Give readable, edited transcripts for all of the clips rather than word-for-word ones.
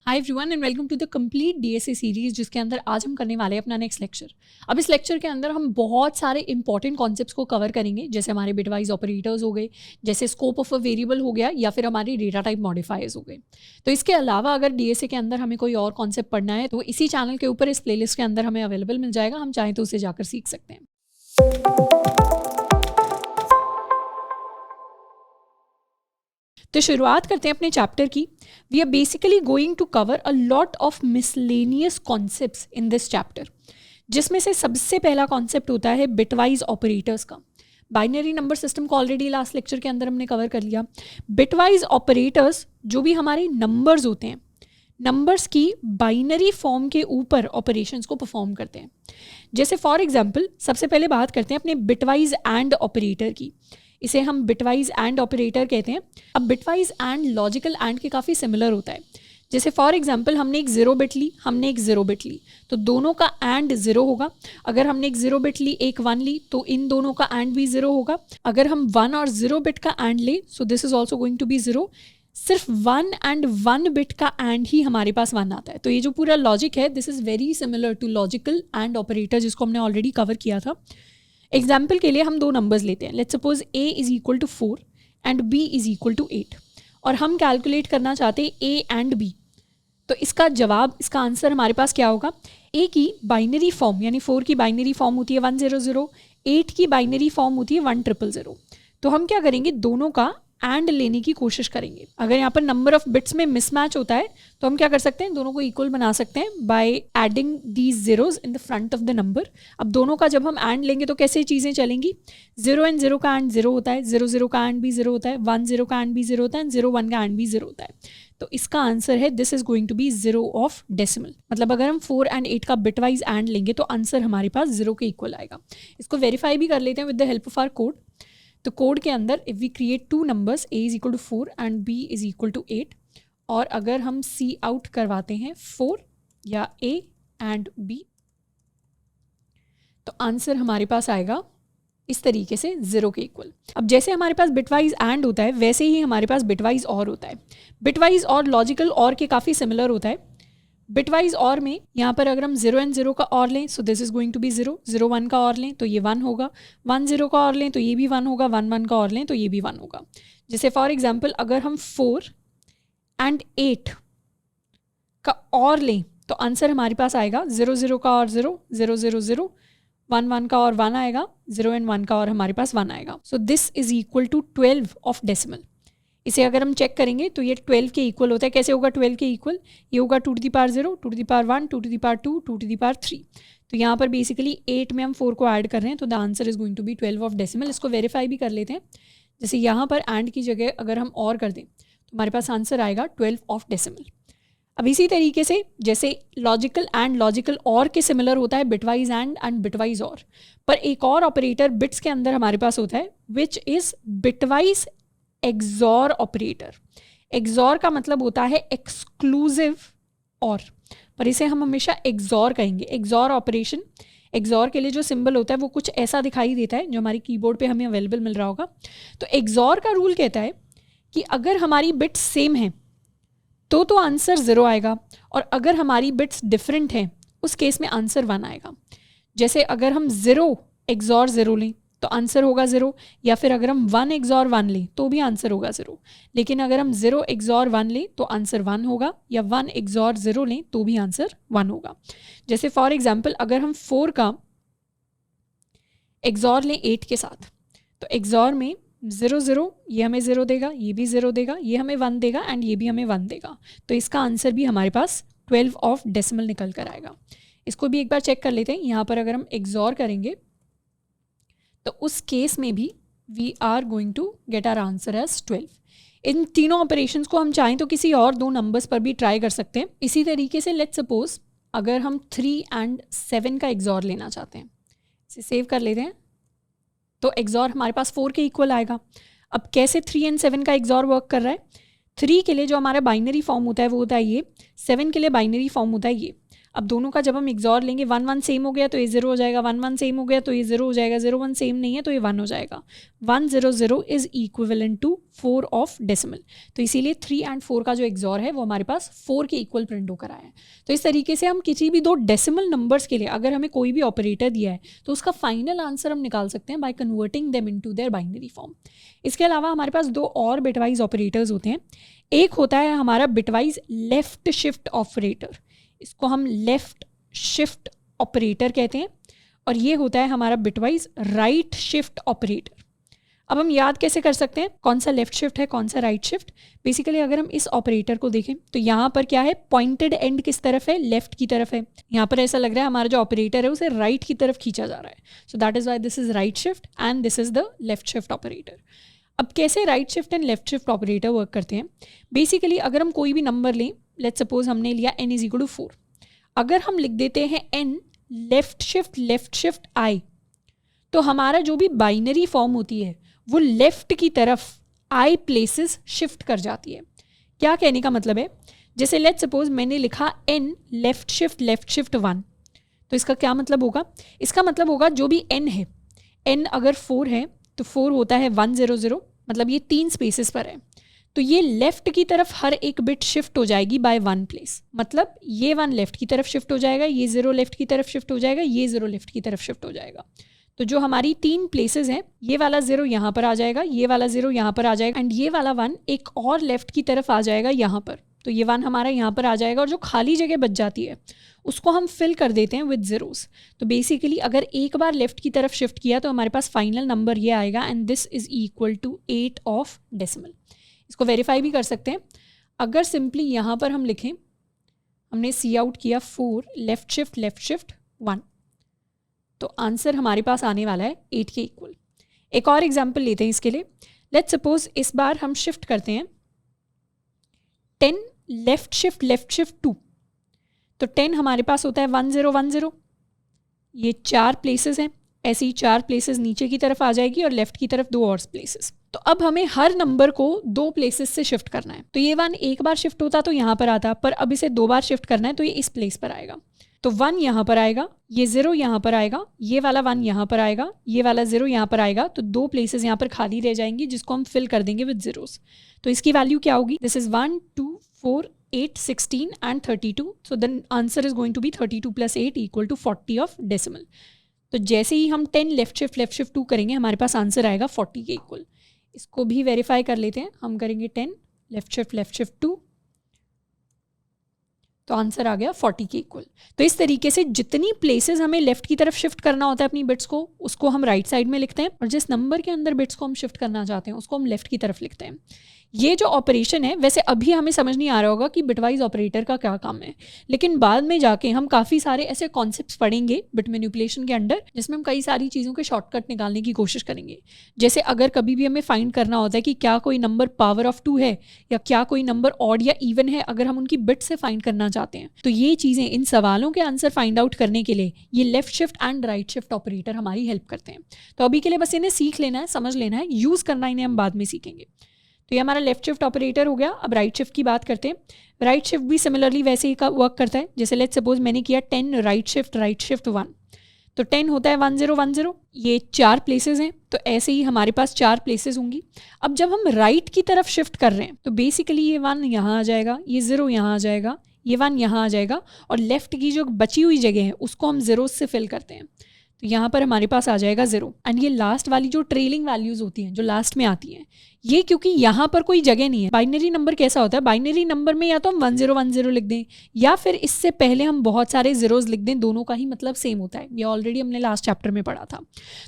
Hi everyone and welcome to the complete DSA series, जिसके अंदर आज हम करने वाले हैं अपना नेक्स्ट लेक्चर। अब इस लेक्चर के अंदर हम बहुत सारे इंपॉर्टेंट कॉन्सेप्ट्स को कवर करेंगे, जैसे हमारे बिटवाइज ऑपरेटर्स हो गए, जैसे स्कोप ऑफ अ वेरिएबल हो गया, या फिर हमारी डेटा टाइप मॉडिफायर्स हो गए। तो इसके अलावा अगर डीएसए के अंदर हमें कोई और कॉन्सेप्ट पढ़ना है तो इसी चैनल के ऊपर इस प्लेलिस्ट के अंदर हमें अवेलेबल मिल जाएगा, हम चाहें तो उसे जाकर सीख सकते हैं। तो शुरुआत करते हैं अपने चैप्टर की। We are basically going to cover a lot of miscellaneous concepts in this chapter, जिसमें से सबसे पहला कॉन्सेप्ट होता है बिटवाइज ऑपरेटर्स का। बाइनरी नंबर सिस्टम को ऑलरेडी लास्ट लेक्चर के अंदर हमने कवर कर लिया। बिटवाइज ऑपरेटर्स जो भी हमारे नंबर्स होते हैं, नंबर्स की बाइनरी फॉर्म के ऊपर ऑपरेशंस को परफॉर्म करते हैं। जैसे फॉर एग्जांपल सबसे पहले बात करते हैं अपने बिटवाइज एंड ऑपरेटर की। इसे हम बिटवाइज एंड ऑपरेटर कहते हैं। अब बिटवाइज एंड लॉजिकल एंड के काफ़ी सिमिलर होता है। जैसे फॉर एग्जांपल हमने एक 0 बिट ली, हमने एक 0 बिट ली, तो दोनों का एंड 0 होगा। अगर हमने एक 0 बिट ली, एक 1 ली, तो इन दोनों का एंड भी 0 होगा। अगर हम 1 और 0 बिट का एंड ले, so this is also going to be 0। सिर्फ 1 एंड 1 बिट का एंड ही हमारे पास 1 आता है। तो ये जो पूरा लॉजिक है, this is very similar to logical and operator, जिसको हमने ऑलरेडी कवर किया था। एग्जाम्पल के लिए हम दो नंबर्स लेते हैं। Let's suppose a is equal to 4 and b is equal to 8, और हम कैलकुलेट करना चाहते हैं a एंड b। तो इसका जवाब, इसका आंसर हमारे पास क्या होगा? a की बाइनरी फॉर्म यानी 4 की बाइनरी फॉर्म होती है 100, 8 की बाइनरी फॉर्म होती है 1000। तो हम क्या करेंगे, दोनों का एंड लेने की कोशिश करेंगे। अगर यहाँ पर नंबर ऑफ बिट्स में मिसमैच होता है तो हम क्या कर सकते हैं, दोनों को इक्वल बना सकते हैं by adding these zeros in the front of the number. अब दोनों का जब हम एंड लेंगे तो कैसे चीज़ें चलेंगी? 0 एंड 0 का एंड 0 होता है, 0 0 का एंड भी 0 होता है, 1 0 का एंड भी 0 होता है, 0 1 का एंड भी 0 होता है। तो इसका आंसर है this is going to be 0 of decimal. मतलब अगर हम 4 एंड 8 का बिटवाइज एंड लेंगे तो आंसर हमारे पास 0 के इक्वल आएगा। इसको वेरीफाई भी कर लेते हैं with the help of our code. तो कोड के अंदर if we create two numbers, a is equal to 4 and b is equal to 8, और अगर हम सी आउट करवाते हैं 4 या a एंड b, तो आंसर हमारे पास आएगा इस तरीके से 0 के इक्वल। अब जैसे हमारे पास बिटवाइज एंड होता है, वैसे ही हमारे पास बिटवाइज और होता है। बिटवाइज और लॉजिकल और के काफ़ी सिमिलर होता है। बिटवाइज और में यहाँ पर अगर हम 0 एंड 0 का और लें, so this is going to be 0, 0 1 का और लें तो ये 1 होगा, 1 0 का और लें तो ये भी 1 होगा, 1 1 का और लें तो ये भी 1 होगा। जैसे फॉर एग्जांपल अगर हम 4 एंड 8 का और लें तो आंसर हमारे पास आएगा 0 0 का और 0, 0 0 0, 1 1 का और 1 आएगा, 0 एंड 1 का और हमारे पास 1 आएगा। So this is equal to 12 of decimal. इसे अगर हम चेक करेंगे तो ये 12 के इक्वल होता है। कैसे होगा 12 के इक्वल? ये होगा 2 to the power 0, 2 to the power 1, 2 to the power 2, 2 to the power 3। तो यहाँ पर बेसिकली 8 में हम 4 को ऐड कर रहे हैं, तो the answer is going to be 12 of decimal. इसको वेरीफाई भी कर लेते हैं। जैसे यहाँ पर एंड की जगह अगर हम और कर दें तो हमारे पास आंसर आएगा 12 ऑफ डेसिमल। अब इसी तरीके से जैसे लॉजिकल एंड लॉजिकल और के सिमिलर होता है बिटवाइज एंड बिटवाइज और, पर एक और ऑपरेटर बिट्स के अंदर हमारे पास होता है which is bitwise XOR operator. XOR का मतलब होता है एक्सक्लूसिव और, पर इसे हम हमेशा एक्सॉर कहेंगे। एक्सॉर ऑपरेशन, एक्सॉर के लिए जो सिंबल होता है वो कुछ ऐसा दिखाई देता है जो हमारी कीबोर्ड पे हमें अवेलेबल मिल रहा होगा। तो एक्सॉर का रूल कहता है कि अगर हमारी बिट्स सेम हैं तो आंसर 0 आएगा, और अगर हमारी बिट्स डिफरेंट हैं उस केस में आंसर 1 आएगा। जैसे अगर हम 0 एक्सॉर 0 लें तो आंसर होगा 0, या फिर अगर हम 1 एक्सॉर 1 लें तो भी आंसर होगा 0। लेकिन अगर हम 0 एक्सॉर 1 लें तो आंसर 1 होगा, या 1 एक्सॉर 0 लें तो भी आंसर 1 होगा। जैसे फॉर एग्जांपल अगर हम 4 का एक्सॉर लें 8 के साथ, तो एक्सॉर में 0 0 ये हमें 0 देगा, ये भी 0 देगा, ये हमें 1 देगा एंड ये भी हमें 1 देगा। तो इसका आंसर भी हमारे पास 12 ऑफ डेसिमल निकल कर आएगा। इसको भी एक बार चेक कर लेते हैं। यहाँ पर अगर हम एक्सॉर करेंगे तो उस केस में भी we are going to get our answer as 12। इन तीनों ऑपरेशंस को हम चाहें तो किसी और दो नंबर्स पर भी ट्राई कर सकते हैं। इसी तरीके से लेट्स सपोज अगर हम 3 एंड 7 का एक्सॉर लेना चाहते हैं, इसे सेव कर लेते हैं, तो एक्सॉर हमारे पास 4 के इक्वल आएगा। अब कैसे 3 एंड 7 का एक्सॉर वर्क कर रहा है? 3 के लिए जो हमारा बाइनरी फॉर्म होता है वो होता है ये, 7 के लिए बाइनरी फॉर्म होता है ये। अब दोनों का जब हम XOR लेंगे 1 1 सेम हो गया तो ये 0 हो जाएगा, 1 1 सेम हो गया तो ये 0 हो जाएगा, 0 1 सेम नहीं है तो ये 1 हो जाएगा। 1 0 0 is equivalent to 4 of decimal. तो इसीलिए 3 and 4 का जो XOR है वो हमारे पास 4 के इक्वल प्रिंट होकर आया है। तो इस तरीके से हम किसी भी दो डेसिमल नंबर्स के लिए अगर हमें कोई भी ऑपरेटर दिया है तो उसका फाइनल आंसर हम निकाल सकते हैं by converting them into their binary form. इसके अलावा हमारे पास दो और बिटवाइज ऑपरेटर्स होते हैं। एक होता है हमारा बिटवाइज लेफ्ट शिफ्ट ऑपरेटर, इसको हम लेफ्ट शिफ्ट ऑपरेटर कहते हैं, और ये होता है हमारा बिटवाइज राइट शिफ्ट ऑपरेटर। अब हम याद कैसे कर सकते हैं कौन सा लेफ्ट शिफ्ट है कौन सा राइट शिफ्ट? बेसिकली अगर हम इस ऑपरेटर को देखें तो यहाँ पर क्या है, पॉइंटेड एंड किस तरफ है, लेफ्ट की तरफ है। यहाँ पर ऐसा लग रहा है हमारा जो ऑपरेटर है उसे राइट की तरफ खींचा जा रहा है। So that is why this is right shift and this is the left shift operator. अब कैसे right shift and left shift operator work करते हैं? बेसिकली अगर हम कोई भी नंबर लें, लेट्स सपोज हमने लिया n इज इक्वल टू 4, अगर हम लिख देते हैं n लेफ्ट शिफ्ट i, तो हमारा जो भी बाइनरी फॉर्म होती है वो लेफ्ट की तरफ i प्लेसेस शिफ्ट कर जाती है। क्या कहने का मतलब है, जैसे लेट्स सपोज मैंने लिखा n लेफ्ट शिफ्ट 1, तो इसका क्या मतलब होगा? इसका मतलब होगा जो भी n है, n अगर 4 है तो 4 होता है 1 0 0, मतलब ये 3 स्पेसेस पर है, तो ये लेफ्ट की तरफ हर एक बिट शिफ्ट हो जाएगी बाय 1 प्लेस। मतलब ये 1 लेफ्ट की तरफ शिफ्ट हो जाएगा, ये 0 लेफ्ट की तरफ शिफ्ट हो जाएगा, ये 0 लेफ्ट की तरफ शिफ्ट हो जाएगा। तो जो हमारी 3 प्लेसेस हैं, ये वाला 0 यहाँ पर आ जाएगा, ये वाला 0 यहाँ पर आ जाएगा, एंड ये वाला 1 एक और लेफ्ट की तरफ आ जाएगा यहाँ पर। तो ये 1 हमारा यहाँ पर आ जाएगा, और जो खाली जगह बच जाती है उसको हम फिल कर देते हैं विद zeros। तो बेसिकली अगर एक बार लेफ्ट की तरफ शिफ्ट किया तो हमारे पास फाइनल नंबर ये आएगा, and this is equal to 8 of decimal. इसको वेरीफाई भी कर सकते हैं। अगर सिंपली यहाँ पर हम लिखें, हमने सी आउट किया 4 लेफ्ट शिफ्ट 1, तो आंसर हमारे पास आने वाला है 8 के इक्वल। एक और एग्जाम्पल लेते हैं इसके लिए। लेट्स सपोज इस बार हम शिफ्ट करते हैं 10 लेफ्ट शिफ्ट 2, तो 10 हमारे पास होता है 1 0 1 0, ये 4 प्लेसेस हैं, ऐसे ही 4 प्लेसेस नीचे की तरफ आ जाएगी और लेफ्ट की तरफ 2 और प्लेसेस। तो अब हमें हर नंबर को 2 प्लेसेस से शिफ्ट करना है। तो ये 1 एक बार शिफ्ट होता तो यहाँ पर आता, पर अब इसे 2 बार शिफ्ट करना है तो ये इस प्लेस पर आएगा। तो 1 यहाँ पर आएगा, ये 0 यहाँ पर आएगा, ये वाला 1 यहाँ पर आएगा, ये वाला 0 यहाँ पर आएगा, तो 2 प्लेसेस यहाँ पर खाली रह जाएंगी जिसको हम फिल कर देंगे विद zeros। तो इसकी वैल्यू क्या होगी? This is 1 2 4 8 16 and 32, so the answer is going to be 32 plus 8 equal to 40 of decimal। तो जैसे ही हम 10 लेफ्ट शिफ्ट 2 करेंगे हमारे पास आंसर आएगा 40 के इक्वल। इसको भी वेरीफाई कर लेते हैं। हम करेंगे 10 लेफ्ट शिफ्ट 2, तो आंसर आ गया 40 के इक्वल। तो इस तरीके से जितनी प्लेसेस हमें लेफ्ट की तरफ शिफ्ट करना होता है अपनी बिट्स को, उसको हम राइट साइड में लिखते हैं, और जिस नंबर के अंदर बिट्स को हम शिफ्ट करना चाहते हैं उसको हम लेफ्ट की तरफ लिखते हैं। ये जो ऑपरेशन है, वैसे अभी हमें समझ नहीं आ रहा होगा कि बिटवाइज ऑपरेटर का क्या काम है, लेकिन बाद में जाके हम काफ़ी सारे ऐसे कॉन्सेप्ट्स पढ़ेंगे बिट मैनिपुलेशन के अंडर, जिसमें हम कई सारी चीज़ों के शॉर्टकट निकालने की कोशिश करेंगे। जैसे अगर कभी भी हमें फाइंड करना होता है कि क्या कोई नंबर पावर ऑफ 2 है या क्या कोई नंबर ऑड या इवन है, अगर हम उनकी बिट से फाइंड करना चाहते हैं, तो ये चीज़ें, इन सवालों के आंसर फाइंड आउट करने के लिए ये left shift and right shift operator हमारी हेल्प करते हैं। तो अभी के लिए बस इन्हें सीख लेना है, समझ लेना है, यूज़ करना इन्हें हम बाद में सीखेंगे। तो ये हमारा लेफ्ट शिफ्ट ऑपरेटर हो गया। अब राइट शिफ्ट की बात करते हैं। राइट शिफ्ट भी सिमिलरली वैसे ही का वर्क करता है। जैसे लेट्स सपोज मैंने किया 10 राइट शिफ्ट 1, तो 10 होता है 1 0 1 0, ये 4 प्लेसेस हैं, तो ऐसे ही हमारे पास 4 प्लेसेस होंगी। अब जब हम राइट की तरफ शिफ्ट कर रहे हैं तो बेसिकली ये 1 यहाँ आ जाएगा, ये 0 यहाँ आ जाएगा, ये 1 यहाँ आ जाएगा, और लेफ्ट की जो बची हुई जगह है उसको हम zeros से फिल करते हैं। तो यहाँ पर हमारे पास आ जाएगा 0। एंड ये लास्ट वाली जो ट्रेलिंग वैल्यूज होती हैं, जो लास्ट में आती हैं, ये क्योंकि यहाँ पर कोई जगह नहीं है। बाइनरी नंबर कैसा होता है, बाइनरी नंबर में या तो हम 1 0 1 0 लिख दें, या फिर इससे पहले हम बहुत सारे zeros लिख दें, दोनों का ही मतलब सेम होता है। ये ऑलरेडी हमने लास्ट चैप्टर में पढ़ा था।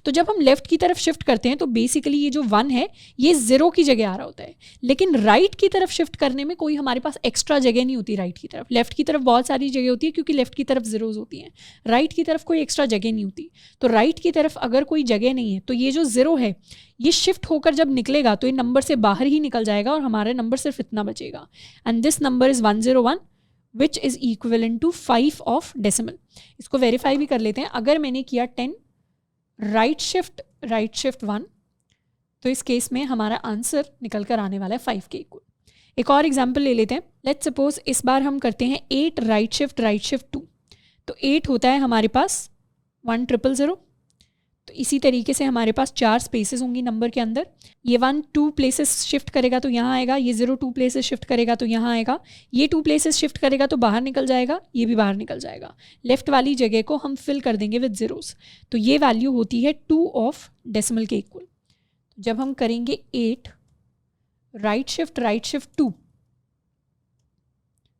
तो जब हम लेफ्ट की तरफ शिफ्ट करते हैं तो बेसिकली ये जो 1 है ये 0 की जगह आ रहा होता है, लेकिन राइट की तरफ शिफ्ट करने में कोई हमारे पास एक्स्ट्रा जगह नहीं होती। राइट की तरफ, लेफ्ट की तरफ बहुत सारी जगह होती है क्योंकि लेफ्ट की तरफ zeros होती हैं, राइट की तरफ कोई एक्स्ट्रा जगह नहीं होती। तो राइट की तरफ अगर कोई जगह नहीं है तो ये जो 0 है ये शिफ्ट होकर जब निकलेगा तो ये नंबर से बाहर ही निकल जाएगा और हमारा नंबर सिर्फ इतना बचेगा। And this number is 101 which is equivalent to 5 of decimal. इसको वेरीफाई भी कर लेते हैं। अगर मैंने किया 10 राइट शिफ्ट 1, तो इस केस में हमारा आंसर निकल कर आने वाला है 5 के इक्वल। एक और एग्जाम्पल ले लेते हैं। लेट्स सपोज इस बार हम करते हैं 8 राइट शिफ्ट 2, तो 8 होता है हमारे पास 1000। तो इसी तरीके से हमारे पास 4 स्पेसेस होंगी नंबर के अंदर। ये 1 2 प्लेसेस शिफ्ट करेगा तो यहाँ आएगा, ये 0 2 प्लेसेस शिफ्ट करेगा तो यहाँ आएगा, ये 2 प्लेसेस शिफ्ट करेगा तो बाहर निकल जाएगा, ये भी बाहर निकल जाएगा। लेफ्ट वाली जगह को हम फिल कर देंगे विद ज़ीरोस। तो ये वैल्यू होती है 2 ऑफ डेसिमल के इक्वल। जब हम करेंगे 8 राइट शिफ्ट 2,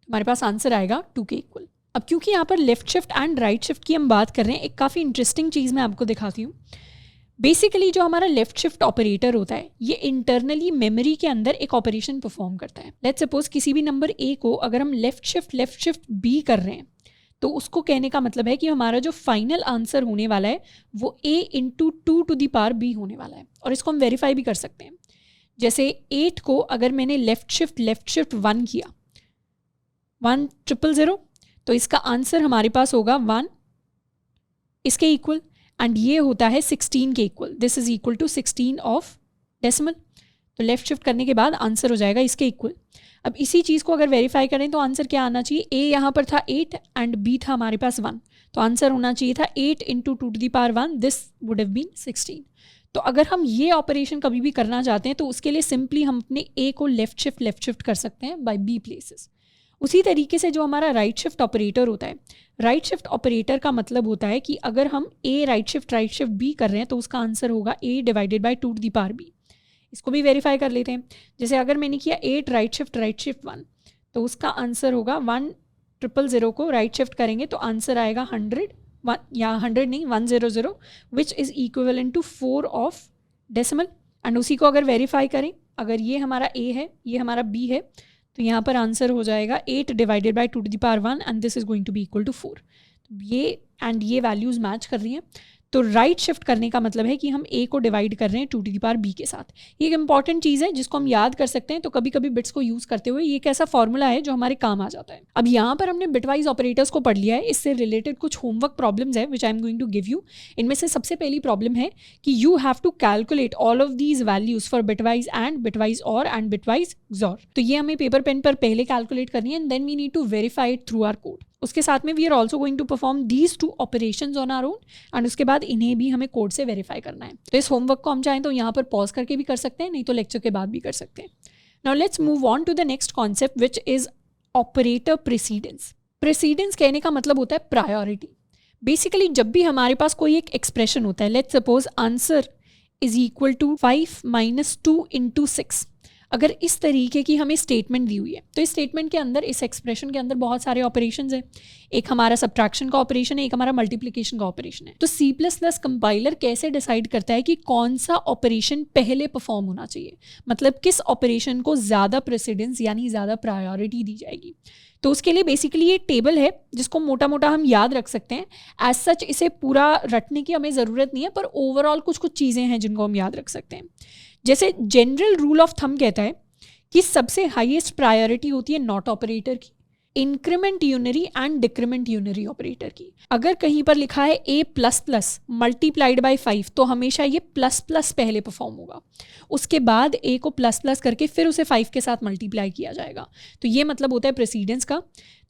हमारे पास आंसर आएगा 2 के इक्वल। अब क्योंकि यहाँ पर left shift and right shift की हम बात कर रहे हैं, एक काफ़ी इंटरेस्टिंग चीज़ मैं आपको दिखाती हूँ। बेसिकली जो हमारा लेफ्ट शिफ्ट ऑपरेटर होता है ये इंटरनली मेमोरी के अंदर एक ऑपरेशन परफॉर्म करता है। लेट्स सपोज किसी भी नंबर ए को अगर हम लेफ्ट शिफ्ट बी कर रहे हैं तो उसको कहने का मतलब है कि हमारा जो फाइनल आंसर होने वाला है वो a into 2 to the power b होने वाला है। और इसको हम वेरीफाई भी कर सकते हैं। जैसे 8 को अगर मैंने लेफ्ट शिफ्ट 1 किया 1000, तो इसका आंसर हमारे पास होगा 1 इसके इक्वल, एंड ये होता है 16 के इक्वल। This is equal to 16 of decimal. तो लेफ्ट शिफ्ट करने के बाद आंसर हो जाएगा इसके इक्वल। अब इसी चीज़ को अगर वेरीफाई करें तो आंसर क्या आना चाहिए, ए यहाँ पर था 8 एंड बी था हमारे पास 1, तो आंसर होना चाहिए था 8 into 2 to the power 1, this would have been 16। तो अगर हम ये ऑपरेशन कभी भी करना चाहते हैं तो उसके लिए सिंपली हम अपने ए को लेफ्ट शिफ्ट कर सकते हैं बाय बी प्लेसेस। उसी तरीके से जो हमारा राइट शिफ्ट ऑपरेटर होता है, राइट शिफ्ट ऑपरेटर का मतलब होता है कि अगर हम ए राइट शिफ्ट बी कर रहे हैं तो उसका आंसर होगा A divided by 2 to the power B. इसको भी वेरीफाई कर लेते हैं। जैसे अगर मैंने किया 8 राइट शिफ्ट 1, तो उसका आंसर होगा 1000 को राइट शिफ्ट करेंगे तो आंसर आएगा 100 या 100 नहीं 100, which is equivalent to 4 of decimal. And उसी को अगर वेरीफाई करें, अगर ये हमारा ए है ये हमारा बी है, तो यहाँ पर आंसर हो जाएगा 8 divided by 2 to the power 1 and this is going to be equal to 4। ये एंड ये वैल्यूज़ मैच कर रही हैं। तो राइट शिफ्ट करने का मतलब है कि हम ए को डिवाइड कर रहे हैं 2 टू द पावर बी के साथ। ये एक इंपॉर्टेंट चीज़ है जिसको हम याद कर सकते हैं। तो कभी कभी बिट्स को यूज़ करते हुए ये एक ऐसा फॉर्मूला है जो हमारे काम आ जाता है। अब यहाँ पर हमने बिटवाइज ऑपरेटर्स को पढ़ लिया है। इससे रिलेटेड कुछ होमवर्क प्रॉब्लम्स है which I am going to give you. इनमें से सबसे पहली प्रॉब्लम है कि you have to calculate all of these values for bitwise and bitwise or and bitwise XOR। तो ये हमें पेपर पेन पर पहले कैलकुलेट करनी है and then we need to verify it through our code. उसके साथ में we are also going to perform these 2 operations on our own and उसके बाद इन्हें भी हमें कोड से वेरीफाई करना है। तो इस होमवर्क को हम चाहें तो यहाँ पर पॉज करके भी कर सकते हैं, नहीं तो लेक्चर के बाद भी कर सकते हैं। Now let's move on to the next concept which is operator precedence. Precedence कहने का मतलब होता है प्रायोरिटी। बेसिकली जब भी हमारे पास कोई एक एक्सप्रेशन होता है, let's suppose answer is equal to 5 - 2 × 6, अगर इस तरीके की हमें स्टेटमेंट दी हुई है तो इस स्टेटमेंट के अंदर, इस एक्सप्रेशन के अंदर बहुत सारे ऑपरेशंस हैं। एक हमारा सब्ट्रैक्शन का ऑपरेशन है, एक हमारा मल्टीप्लिकेशन का ऑपरेशन है। तो C++ कंपाइलर कैसे डिसाइड करता है कि कौन सा ऑपरेशन पहले परफॉर्म होना चाहिए, मतलब किस ऑपरेशन को ज़्यादा प्रेसिडेंस यानी ज़्यादा प्रायोरिटी दी जाएगी। तो उसके लिए बेसिकली ये टेबल है जिसको मोटा मोटा हम याद रख सकते हैं। एज सच इसे पूरा रटने की हमें ज़रूरत नहीं है, पर ओवरऑल कुछ कुछ चीज़ें हैं जिनको हम याद रख सकते हैं। जैसे जनरल रूल ऑफ थंब कहता है कि सबसे हाईएस्ट प्रायोरिटी होती है नॉट ऑपरेटर की, increment unary and decrement unary operator की। अगर कहीं पर लिखा है a++ मल्टीप्लाइड बाय 5 तो हमेशा ये ++ पहले परफॉर्म होगा, उसके बाद a को ++ करके फिर उसे 5 के साथ मल्टीप्लाई किया जाएगा। तो ये मतलब होता है प्रेसिडेंस का।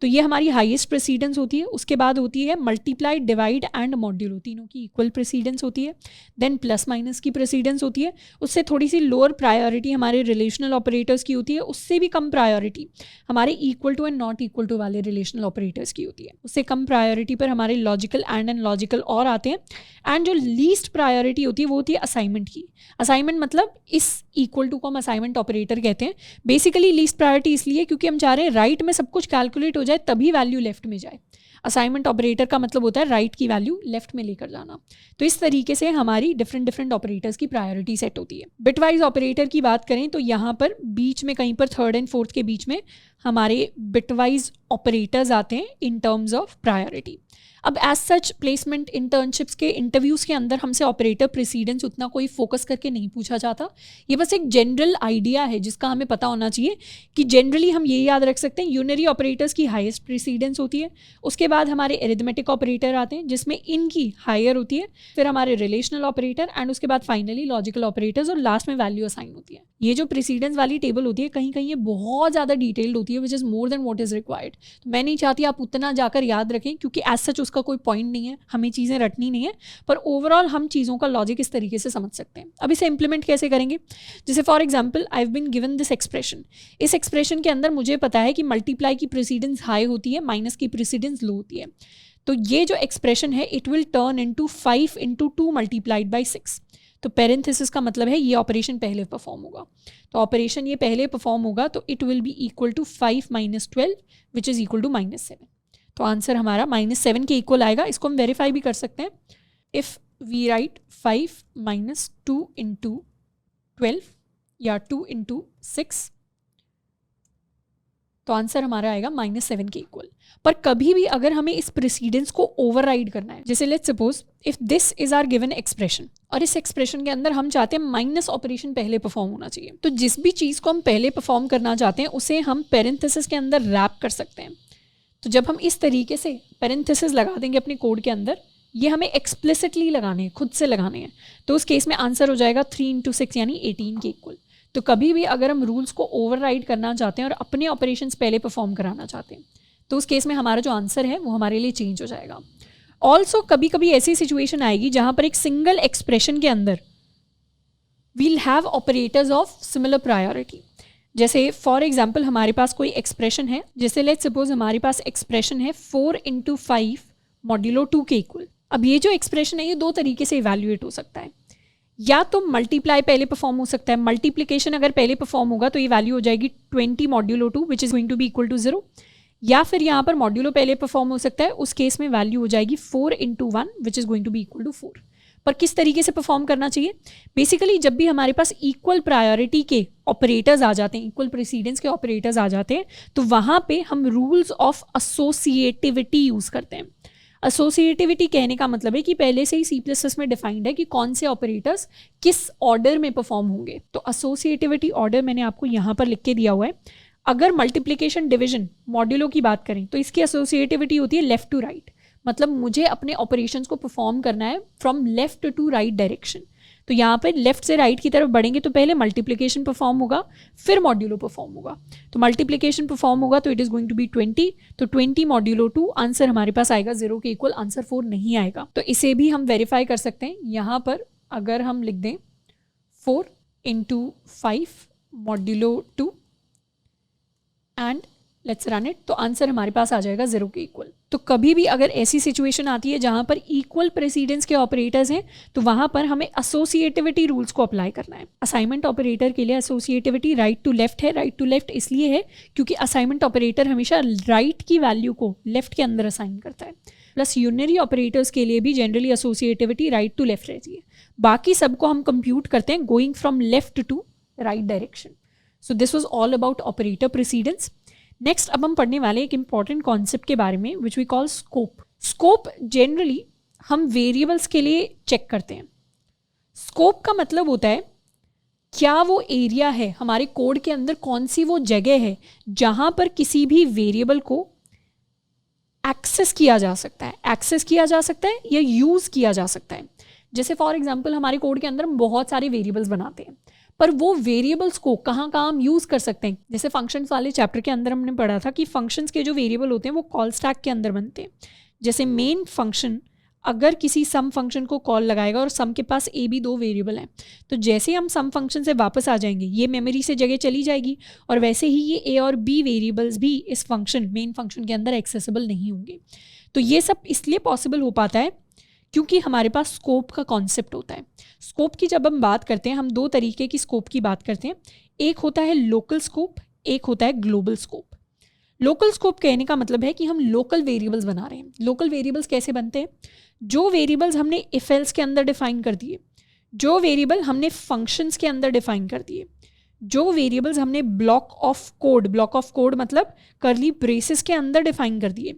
तो ये हमारी हाईएस्ट प्रेसिडेंस होती है। उसके बाद होती है मल्टीप्लाई, डिवाइड एंड मॉड्यूलो, तीनों की इक्वल प्रेसिडेंस होती है। देन प्लस माइनस की प्रेसिडेंस होती है। उससे थोड़ी सी लोअर प्रायोरिटी हमारे रिलेशनल ऑपरेटर्स की होती है। उससे भी कम प्रायोरिटी हमारे equal to and not equal to वाले रिलेशनल ऑपरेटर्स की होती है। उससे कम प्रायोरिटी पर हमारे लॉजिकल एंड लॉजिकल और आते हैं। एंड जो लीस्ट प्रायोरिटी होती है वो होती है असाइनमेंट की। असाइनमेंट मतलब इस इक्वल टू को हम असाइनमेंट ऑपरेटर कहते हैं। बेसिकली लीस्ट प्रायोरिटी इसलिए क्योंकि हम चाह रहे हैं राइट में सब कुछ कैलकुलेट हो जाए तभी वैल्यू लेफ्ट में जाए। असाइनमेंट ऑपरेटर का मतलब होता है राइट की वैल्यू लेफ्ट में लेकर जाना। तो इस तरीके से हमारी डिफरेंट ऑपरेटर्स की प्रायोरिटी सेट होती है। बिटवाइज ऑपरेटर की बात करें तो यहाँ पर बीच में कहीं पर 3rd and 4th के बीच में हमारे बिटवाइज ऑपरेटर्स आते हैं इन टर्म्स ऑफ प्रायोरिटी। अब एज सच प्लेसमेंट इंटर्नशिप्स के इंटरव्यूज़ के अंदर हमसे ऑपरेटर प्रेसिडेंस उतना कोई फोकस करके नहीं पूछा जाता। ये बस एक जनरल आइडिया है जिसका हमें पता होना चाहिए कि जनरली हम ये याद रख सकते हैं यूनरी ऑपरेटर्स की हाईएस्ट प्रेसिडेंस होती है, उसके बाद हमारे एरिथमेटिक ऑपरेटर आते हैं जिसमें इनकी हायर होती है, फिर हमारे रिलेशनल ऑपरेटर एंड उसके बाद फाइनली लॉजिकल ऑपरेटर्स और लास्ट में वैल्यू असाइन होती है। ये जो प्रेसिडेंस वाली टेबल होती है कहीं कहीं ये बहुत ज़्यादा डिटेल्ड होती है which is more than what is required. तो मैं नहीं चाहती आप उतना जाकर याद रखें क्योंकि एज सच उसका कोई पॉइंट नहीं है, हमें चीज़ें रटनी नहीं है, पर ओवरऑल हम चीज़ों का लॉजिक इस तरीके से समझ सकते हैं। अब इसे इंप्लीमेंट कैसे करेंगे? जैसे for example I have been given this expression, इस एक्सप्रेशन के अंदर मुझे पता है कि मल्टीप्लाई की प्रेसिडेंस हाई होती है, माइनस की प्रेसिडेंस लो होती है। तो ये जो एक्सप्रेशन है it will turn into 5 × 2 multiplied by 6। तो पेरेंथेसिस का मतलब है ये ऑपरेशन पहले परफॉर्म होगा, तो ऑपरेशन ये पहले परफॉर्म होगा तो it will be equal to 5 - 12 which is equal to -7। तो आंसर हमारा -7 के इक्वल आएगा। इसको हम वेरीफाई भी कर सकते हैं। इफ़ वी राइट 5 - 2 × 12 या 2 × 6 तो आंसर हमारा आएगा -7 के इक्वल। पर कभी भी अगर हमें इस प्रेसिडेंस को ओवरराइड करना है, जैसे let's suppose if this is our given expression और इस एक्सप्रेशन के अंदर हम चाहते हैं माइनस ऑपरेशन पहले परफॉर्म होना चाहिए, तो जिस भी चीज़ को हम पहले परफॉर्म करना चाहते हैं उसे हम पेरेंथेसिस के अंदर रैप कर सकते हैं। तो जब हम इस तरीके से पेरेंथेसिस लगा देंगे अपने कोड के अंदर, ये हमें एक्सप्लिसिटली लगाने हैं, खुद से लगाने हैं, तो उस केस में आंसर हो जाएगा 3 × 6 यानी 18 के इक्वल। तो कभी भी अगर हम रूल्स को ओवरराइड करना चाहते हैं और अपने ऑपरेशंस पहले परफॉर्म कराना चाहते हैं तो उस केस में हमारा जो आंसर है वो हमारे लिए चेंज हो जाएगा। ऑल्सो कभी कभी ऐसी सिचुएशन आएगी जहाँ पर एक सिंगल एक्सप्रेशन के अंदर we'll have operators of similar priority. जैसे फॉर एग्जाम्पल हमारे पास कोई एक्सप्रेशन है, जैसे लेट्स सपोज हमारे पास एक्सप्रेशन है 4 × 5 मॉड्यूलो 2 के इक्वल। अब ये जो एक्सप्रेशन है ये दो तरीके से इवैल्यूएट हो सकता है, या तो मल्टीप्लाई पहले परफॉर्म हो सकता है, मल्टीप्लिकेशन अगर पहले परफॉर्म होगा तो ये वैल्यू हो जाएगी 20 modulo 2 which is going to be equal to 0, या फिर यहाँ पर मॉड्यूलो पहले परफॉर्म हो सकता है, उस केस में वैल्यू हो जाएगी 4 × 1 which is going to be equal to 4। पर किस तरीके से परफॉर्म करना चाहिए? बेसिकली जब भी हमारे पास इक्वल प्रायोरिटी के ऑपरेटर्स आ जाते हैं, इक्वल प्रेसिडेंस के ऑपरेटर्स आ जाते हैं, तो वहाँ पे हम रूल्स ऑफ एसोसिएटिविटी यूज़ करते हैं। एसोसिएटिविटी कहने का मतलब है कि पहले से ही C++ में डिफाइंड है कि कौन से ऑपरेटर्स किस ऑर्डर में परफॉर्म होंगे। तो एसोसिएटिविटी ऑर्डर मैंने आपको यहाँ पर लिख के दिया हुआ है। अगर मल्टीप्लिकेशन डिवीजन मॉड्यूलो की बात करें तो इसकी एसोसिएटिविटी होती है लेफ्ट टू राइट, मतलब मुझे अपने ऑपरेशंस को परफॉर्म करना है from left to right direction. तो यहाँ पर लेफ्ट से राइट की तरफ बढ़ेंगे तो पहले मल्टीप्लिकेशन परफॉर्म होगा, फिर मॉड्यूलो परफॉर्म होगा। तो मल्टीप्लिकेशन परफॉर्म होगा तो it is going to be 20, तो 20 मॉड्यूलो 2 आंसर हमारे पास आएगा 0 के इक्वल, आंसर 4 नहीं आएगा। तो इसे भी हम वेरीफाई कर सकते हैं। यहाँ पर अगर हम लिख दें 4 × 5 modulo 2 and let's run it, तो आंसर हमारे पास आ जाएगा 0 के इक्वल। तो कभी भी अगर ऐसी सिचुएशन आती है जहाँ पर इक्वल प्रेसिडेंस के ऑपरेटर्स हैं तो वहाँ पर हमें एसोसिएटिविटी रूल्स को अप्लाई करना है। असाइनमेंट ऑपरेटर के लिए एसोसिएटिविटी राइट टू लेफ्ट है। राइट टू लेफ्ट इसलिए है क्योंकि असाइनमेंट ऑपरेटर हमेशा राइट की वैल्यू को लेफ्ट के अंदर असाइन करता है। प्लस यूनरी ऑपरेटर्स के लिए भी generally associativity right to left रहती है। बाकी सबको हम कंप्यूट करते हैं going from left to right direction. So this was all about operator precedence. Next अब हम पढ़ने वाले एक इंपॉर्टेंट कॉन्सेप्ट के बारे में which we call scope. Scope generally हम वेरिएबल्स के लिए चेक करते हैं। स्कोप का मतलब होता है क्या वो एरिया है हमारे कोड के अंदर, कौन सी वो जगह है जहाँ पर किसी भी वेरिएबल को एक्सेस किया जा सकता है, एक्सेस किया जा सकता है या यूज़ किया जा सकता है। जैसे फॉर एग्जांपल हमारे कोड के अंदर हम बहुत सारे वेरिएबल्स बनाते हैं, पर वो वेरिएबल्स को कहाँ कहाँ हम यूज़ कर सकते हैं। जैसे फंक्शंस वाले चैप्टर के अंदर हमने पढ़ा था कि फंक्शंस के जो वेरिएबल होते हैं वो कॉल स्टैक के अंदर बनते हैं। जैसे मेन फंक्शन अगर किसी सम फंक्शन को कॉल लगाएगा और सम के पास a b 2 वेरिएबल हैं, तो जैसे हम सम फंक्शन से वापस आ जाएंगे ये मेमोरी से जगह चली जाएगी और वैसे ही ये a और b वेरिएबल्स भी इस फंक्शन मेन फंक्शन के अंदर एक्सेसिबल नहीं होंगे। तो ये सब इसलिए पॉसिबल हो पाता है क्योंकि हमारे पास स्कोप का कॉन्सेप्ट होता है। स्कोप की जब हम बात करते हैं हम दो तरीके की स्कोप की बात करते हैं। एक होता है लोकल स्कोप, एक होता है ग्लोबल स्कोप। लोकल स्कोप कहने का मतलब है कि हम लोकल वेरिएबल्स बना रहे हैं। लोकल वेरिएबल्स कैसे बनते हैं? जो वेरिएबल्स हमने इफ एल्स के अंदर डिफाइन कर दिए, जो वेरिएबल हमने फंक्शंस के अंदर डिफाइन कर दिए, जो वेरिएबल्स हमने ब्लॉक ऑफ कोड मतलब कर्ली ब्रेसेस के अंदर डिफाइन कर दिए,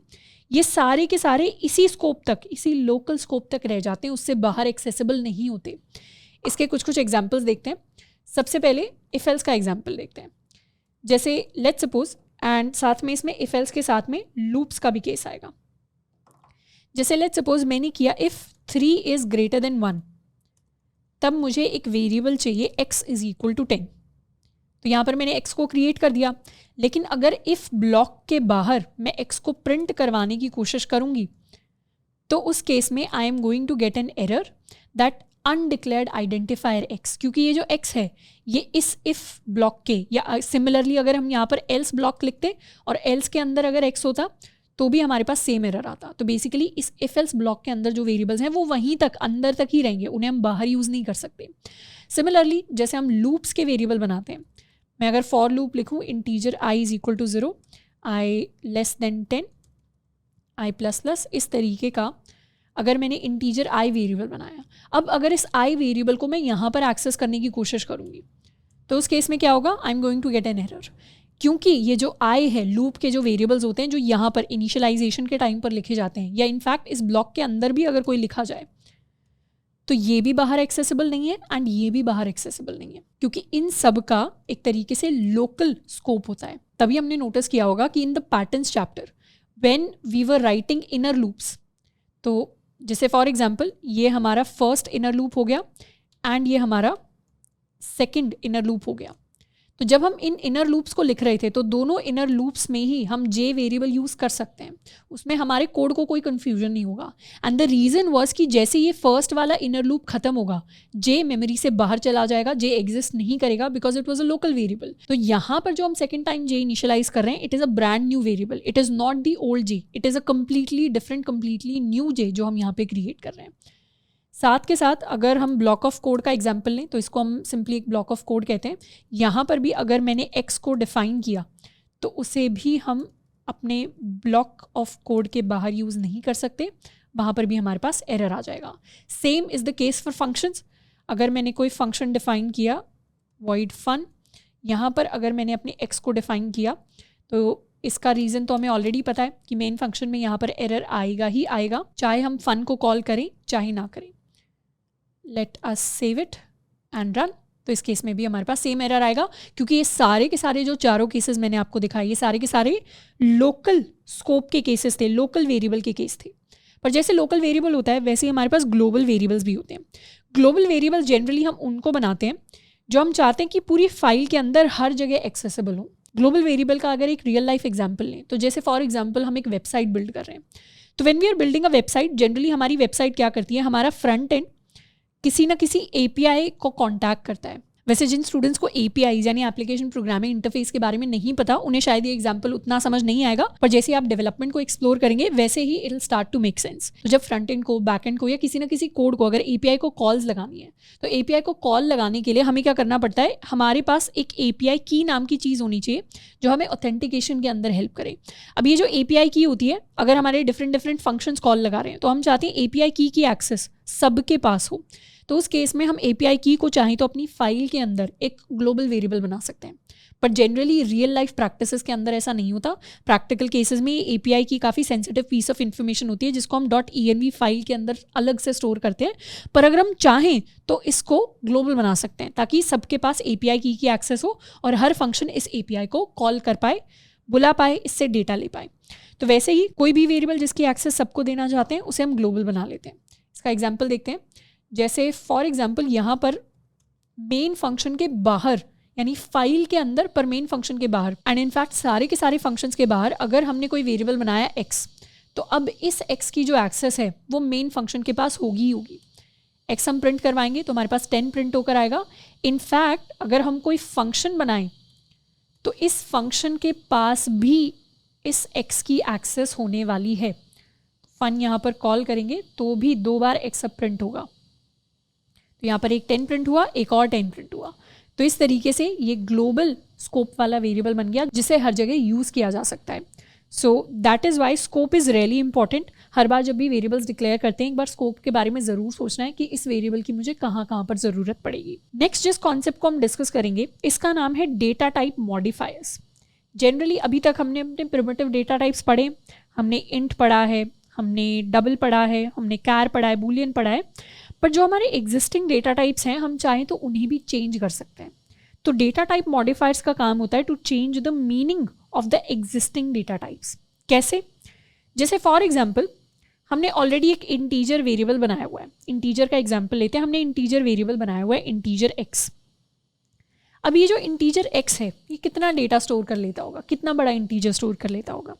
ये सारे के सारे इसी स्कोप तक, इसी लोकल स्कोप तक रह जाते हैं, उससे बाहर एक्सेसिबल नहीं होते। इसके कुछ कुछ एग्जाम्पल्स देखते हैं। सबसे पहले इफ एल्स का एग्जाम्पल देखते हैं। जैसे लेट्स सपोज, एंड साथ में इसमें इफ एल्स के साथ में लूप्स का भी केस आएगा। जैसे लेट्स सपोज मैंने किया इफ 3 इज ग्रेटर देन 1, तब मुझे एक वेरिएबल चाहिए x इज इक्वल टू 10। तो यहाँ पर मैंने x को क्रिएट कर दिया, लेकिन अगर इफ ब्लॉक के बाहर मैं x को प्रिंट करवाने की कोशिश करूंगी तो उस केस में I am going to get an error that undeclared identifier x, क्योंकि ये जो x है ये इस इफ ब्लॉक के, या सिमिलरली अगर हम यहाँ पर एल्स ब्लॉक लिखते और एल्स के अंदर अगर x होता तो भी हमारे पास सेम एरर आता। तो बेसिकली इस इफ एल्स ब्लॉक के अंदर जो वेरिएबल्स हैं वो वहीं तक अंदर तक ही रहेंगे, उन्हें हम बाहर यूज़ नहीं कर सकते। सिमिलरली जैसे हम लूप्स के वेरिएबल बनाते हैं, मैं अगर फॉर लूप लिखूँ integer i is equal to 0, i less than 10, i plus plus, इस तरीके का अगर मैंने इंटीजर i वेरिएबल बनाया, अब अगर इस i वेरिएबल को मैं यहाँ पर एक्सेस करने की कोशिश करूँगी तो उस केस में क्या होगा, I am going to get an error, क्योंकि ये जो i है, लूप के जो वेरिएबल्स होते हैं जो यहाँ पर इनिशियलाइजेशन के टाइम पर लिखे जाते हैं, या इनफैक्ट इस ब्लॉक के अंदर भी अगर कोई लिखा जाए तो ये भी बाहर एक्सेसिबल नहीं है एंड ये भी बाहर एक्सेसिबल नहीं है, क्योंकि इन सब का एक तरीके से लोकल स्कोप होता है। तभी हमने नोटिस किया होगा कि in the patterns chapter when we were writing inner loops, तो जैसे फॉर एग्जांपल ये हमारा फर्स्ट इनर लूप हो गया एंड ये हमारा सेकंड इनर लूप हो गया। तो जब हम इन इनर लूप्स को लिख रहे थे तो दोनों इनर लूप्स में ही हम जे वेरिएबल यूज़ कर सकते हैं, उसमें हमारे कोड को कोई कन्फ्यूजन नहीं होगा। एंड द रीज़न वाज कि जैसे ये फर्स्ट वाला इनर लूप खत्म होगा, जे मेमोरी से बाहर चला जाएगा, जे एग्जिस्ट नहीं करेगा because it was a local variable. तो यहाँ पर जो हम सेकेंड टाइम जे इनिशियलाइज कर रहे हैं, it is a brand new variable, it is not the old J, it is a completely different, completely new J जो हम यहाँ पे क्रिएट कर रहे हैं। साथ के साथ अगर हम ब्लॉक ऑफ कोड का एग्जाम्पल लें तो इसको हम सिंपली एक ब्लॉक ऑफ कोड कहते हैं। यहाँ पर भी अगर मैंने x को डिफाइन किया तो उसे भी हम अपने ब्लॉक ऑफ कोड के बाहर यूज़ नहीं कर सकते, वहाँ पर भी हमारे पास एरर आ जाएगा। Same is the case for functions. अगर मैंने कोई फंक्शन डिफाइन किया void fun, यहाँ पर अगर मैंने अपने x को डिफाइन किया तो इसका रीज़न तो हमें ऑलरेडी पता है कि मेन फंक्शन में यहाँ पर एरर आएगा ही आएगा, चाहे हम फन को कॉल करें चाहे ना करें। Let us save it and run. तो इस केस में भी हमारे पास सेम एरर आएगा, क्योंकि ये सारे के सारे जो चारों केसेस मैंने आपको दिखाए ये सारे के सारे लोकल स्कोप के केसेस थे, लोकल वेरिएबल के केस थे। पर जैसे लोकल वेरिएबल होता है वैसे ही हमारे पास ग्लोबल वेरिएबल्स भी होते हैं। ग्लोबल वेरिएबल जनरली हम उनको बनाते हैं जो हम चाहते हैं कि पूरी फाइल के अंदर हर जगह एक्सेसिबल हो। ग्लोबल वेरिएबल का अगर एक रियल लाइफ एग्जाम्पल लें तो जैसे फॉर एग्जाम्पल हम एक वेबसाइट बिल्ड कर रहे हैं, तो when we are building a website, generally हमारी वेबसाइट क्या करती है, हमारा फ्रंट एंड किसी ना किसी API को कॉन्टैक्ट करता है। वैसे जिन स्टूडेंट्स को APIs यानी एप्लीकेशन प्रोग्रामिंग इंटरफेस के बारे में नहीं पता, उन्हें शायद ये एग्जांपल उतना समझ नहीं आएगा, पर जैसे आप डेवलपमेंट को एक्सप्लोर करेंगे वैसे ही it will start to make sense. तो जब फ्रंट एंड को, बैक एंड को या किसी ना किसी कोड को अगर API को कॉल्स लगानी है, तो API को कॉल लगाने के लिए हमें क्या करना पड़ता है, हमारे पास एक API की नाम की चीज़ होनी चाहिए जो हमें ऑथेंटिकेशन के अंदर हेल्प करे। अब ये जो API की होती है, अगर हमारे डिफरेंट फंक्शंस कॉल लगा रहे हैं तो हम चाहते हैं API की एक्सेस सबके पास हो। तो उस केस में हम API की को चाहें तो अपनी फाइल के अंदर एक ग्लोबल वेरिएबल बना सकते हैं, पर जनरली रियल लाइफ प्रैक्टिसेस के अंदर ऐसा नहीं होता। प्रैक्टिकल केसेस में API की काफ़ी सेंसिटिव पीस ऑफ इन्फॉर्मेशन होती है जिसको हम .env फाइल के अंदर अलग से स्टोर करते हैं, पर अगर हम चाहें तो इसको ग्लोबल बना सकते हैं ताकि सबके पास API की एक्सेस हो और हर फंक्शन इस API को कॉल कर पाए, बुला पाए, इससे डेटा ले पाए। तो वैसे ही कोई भी वेरिएबल जिसकी एक्सेस सबको देना चाहते हैं उसे हम ग्लोबल बना लेते हैं। इसका एग्जाम्पल देखते हैं। जैसे फॉर एग्जाम्पल यहाँ पर मेन फंक्शन के बाहर, यानी फाइल के अंदर पर मेन फंक्शन के बाहर, एंड इनफैक्ट सारे के सारे फंक्शंस के बाहर अगर हमने कोई वेरिएबल बनाया x, तो अब इस x की जो एक्सेस है वो मेन फंक्शन के पास होगी ही होगी। x हम प्रिंट करवाएंगे तो हमारे पास 10 प्रिंट होकर आएगा। इनफैक्ट अगर हम कोई फंक्शन बनाएं तो इस फंक्शन के पास भी इस x की एक्सेस होने वाली है। फन यहाँ पर कॉल करेंगे तो भी 2 बार x अब प्रिंट होगा, तो यहाँ पर एक 10 प्रिंट हुआ, एक और 10 प्रिंट हुआ। तो इस तरीके से ये ग्लोबल स्कोप वाला वेरिएबल बन गया जिसे हर जगह यूज़ किया जा सकता है। So that is why scope is really important. हर बार जब भी वेरिएबल्स डिक्लेयर करते हैं एक बार स्कोप के बारे में ज़रूर सोचना है कि इस वेरिएबल की मुझे कहाँ कहाँ पर ज़रूरत पड़ेगी। नेक्स्ट जिस कॉन्सेप्ट को हम डिस्कस करेंगे इसका नाम है डेटा टाइप मॉडिफायर्स। जनरली अभी तक हमने अपने प्रिमिटिव डेटा टाइप्स पढ़े, हमने इंट पढ़ा है, हमने डबल पढ़ा है, हमने कैर पढ़ा है, बूलियन पढ़ा है, पर जो हमारे एग्जिस्टिंग डेटा टाइप्स हैं हम चाहें तो उन्हें भी चेंज कर सकते हैं। तो डेटा टाइप मॉडिफायर्स का काम होता है to change the meaning of the existing data types. कैसे? जैसे फॉर एग्जाम्पल हमने ऑलरेडी एक इंटीजर वेरिएबल बनाया हुआ है। इंटीजर का एग्जाम्पल लेते हैं, हमने इंटीजर वेरिएबल बनाया हुआ है इंटीजर एक्स। अब ये जो इंटीजर एक्स है ये कितना डेटा स्टोर कर लेता होगा, कितना बड़ा इंटीजर स्टोर कर लेता होगा?